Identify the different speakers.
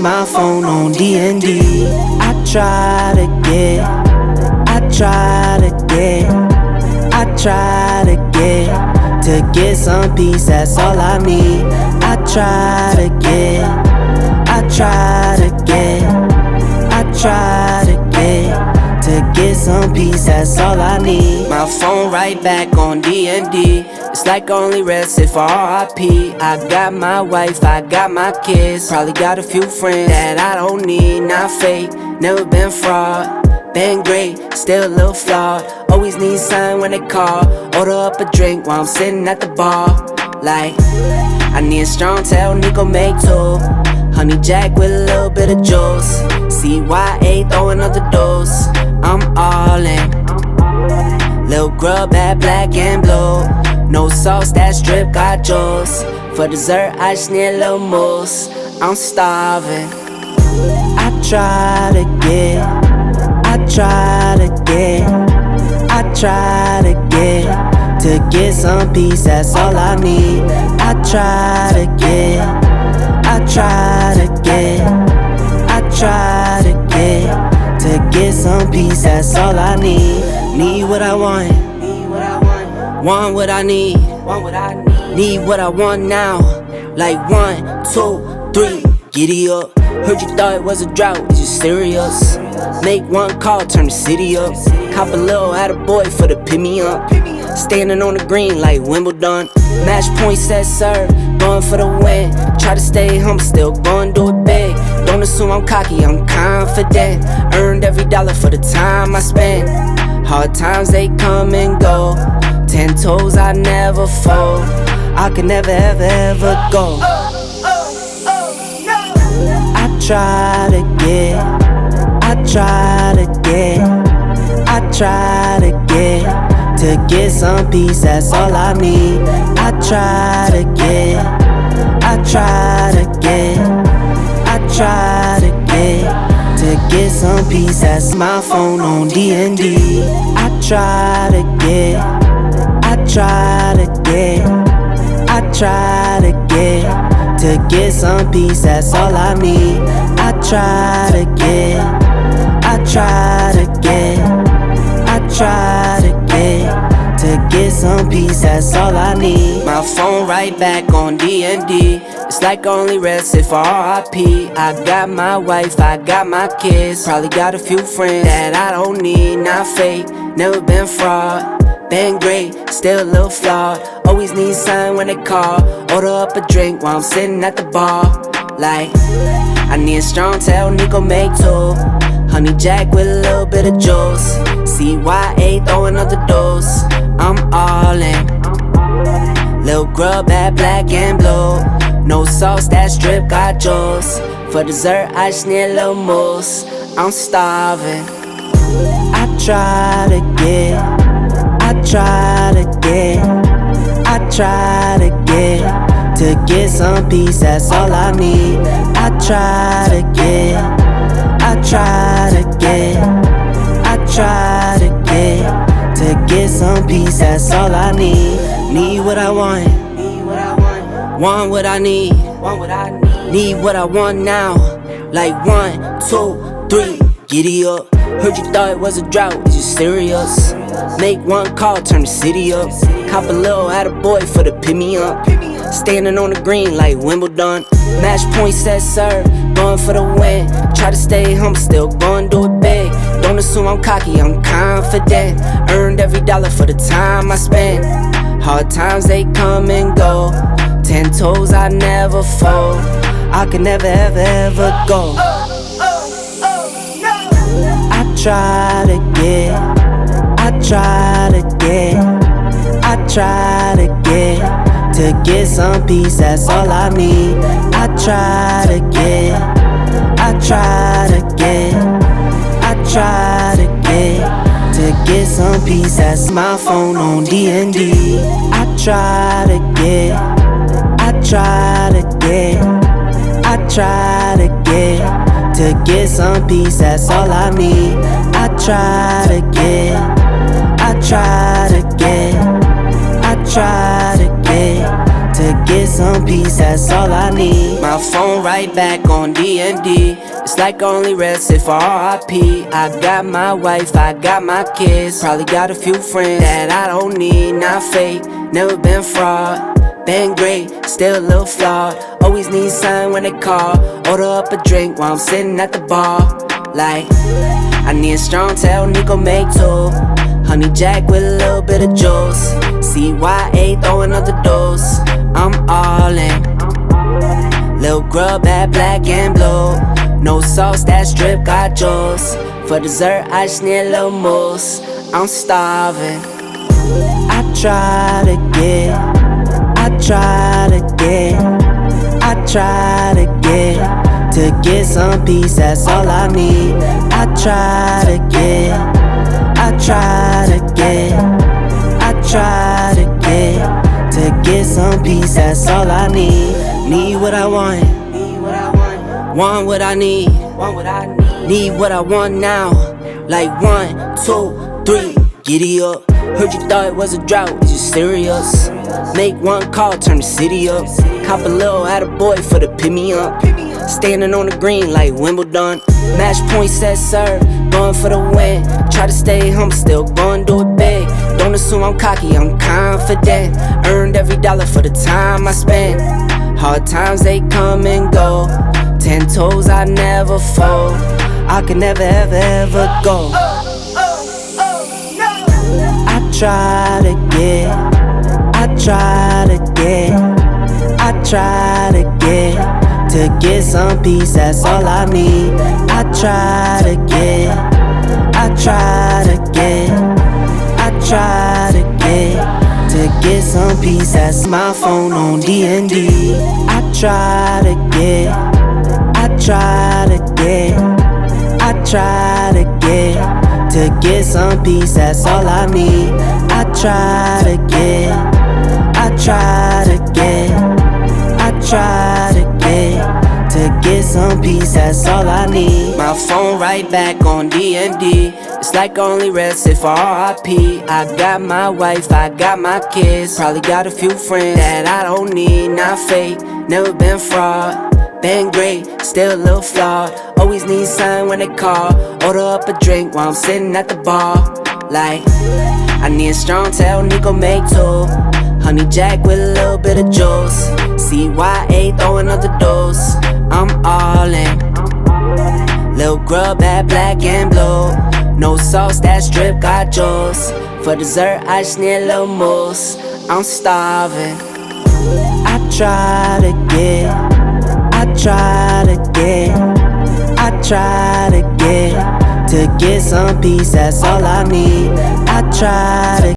Speaker 1: my phone on D&D. I try to get to get some peace, that's all I need. I try to get to get some peace, that's all I need. My phone right back on D&D. It's like only rest if R.I.P. I got my wife, I got my kids. Probably got a few friends that I don't need. Not fake, never been fraud. Been great, still a little flawed. Always need sign when they call. Order up a drink while I'm sitting at the bar. Like, I need a strong tail, Nico make two. Honey Jack with a little bit of juice. CYA throwing up the dose. I'm all in. Lil' grub at black and blue. No sauce, that strip got juice. For dessert, I just need a little mousse. I'm starving. I try to get to get some peace, that's all I need. I try to get to get some peace, that's all I need. Need what I want what I need. Need what I want now. Like 1, 2, 3, giddy up. Heard you thought it was a drought, is you serious? Make one call, turn the city up. Cop a little attaboy for the pick me up. Standing on the green like Wimbledon. Match point set serve, going for the win. Try to stay humble, still going do it big. Don't assume I'm cocky, I'm confident. Earned every dollar for the time I spent. Hard times they come and go. 10 toes I never fold. I can never ever ever go. I try to get some peace, that's all I need. I try to get some peace, that's my phone on D&D. I try to get some peace, that's all I need. I try to get some peace, that's all I need. My phone right back on D&D. It's like only rest if R.I.P. I got my wife, I got my kids. Probably got a few friends that I don't need. Not fake, never been fraud. Been great, still a little flawed. Always need sign when they call. Order up a drink while I'm sitting at the bar. Like, I need a strong tail, Nico make two. Honey Jack with a little bit of juice. CYA throwing up the dose. I'm all in. Lil' grub at black and blue. No sauce, that strip got juice. For dessert, I just need a little mousse. I'm starving. I try to get to get some peace, that's all I need. I try to get some peace, that's all I need. Need what I want what I need. Need what I want now. Like 1, 2, 3, giddy up. Heard you thought it was a drought, is you serious? Make one call, turn the city up. Cop a little attaboy for the pick me up. Standing on the green like Wimbledon. Match point set serve, going for the win. Try to stay humble, still going do it big. Don't assume I'm cocky, I'm confident. Earned every dollar for the time I spent. Hard times they come and go. 10 toes I never fold. I can never ever ever go. I try to get some peace, that's all I need. I try to get some peace, that's my phone on D&D. I try to get some peace, that's all I need. I try to get to get some peace, that's all I need. My phone right back on D&D. It's like only rest if I RIP. I got my wife, I got my kids. Probably got a few friends that I don't need. Not fake, never been fraud. Been great, still a little flawed. Always need sign when they call. Order up a drink while I'm sitting at the bar. Like, I need a strong tail, Nico make two. Honey Jack with a little bit of juice. CYA throwing up the dose. I'm all in. Lil' grub at black and blue. No sauce, that strip got juice. For dessert, I just need a little mousse. I'm starving. I try to get to get some peace, that's all I need. I try to get to get some peace, that's all I need. Need what I want what I need. Need what I want now. Like 1, 2, 3, giddy up. Heard you thought it was a drought, is you serious? Make one call, turn the city up. Cop a little attaboy for the pick me up. Standing on the green like Wimbledon. Match point set serve, going for the win. Try to stay humble, still going do it big. Don't assume I'm cocky, I'm confident. Earned every dollar for the time I spent. Hard times they come and go. 10 toes I never fold. I can never ever ever go. I try to get some peace, that's all I need. I try to get some peace, that's my phone on D&D. I try to get some peace, that's all I need. I try to get some peace, that's all I need. My phone right back on D&D. It's like only rest if I RIP. I got my wife, I got my kids. Probably got a few friends that I don't need. Not fake, never been fraud. Been great, still a little flawed. Always need sign when they call. Order up a drink while I'm sitting at the bar. Like, I need a strong tail, Nico make two. Honey Jack with a little bit of juice. CYA throwing up the dose. I'm all in. Lil' grub at black and blue. No sauce, that strip got juice. For dessert, I just need a little mousse. I'm starving. I try to get some peace, that's all I need. I try to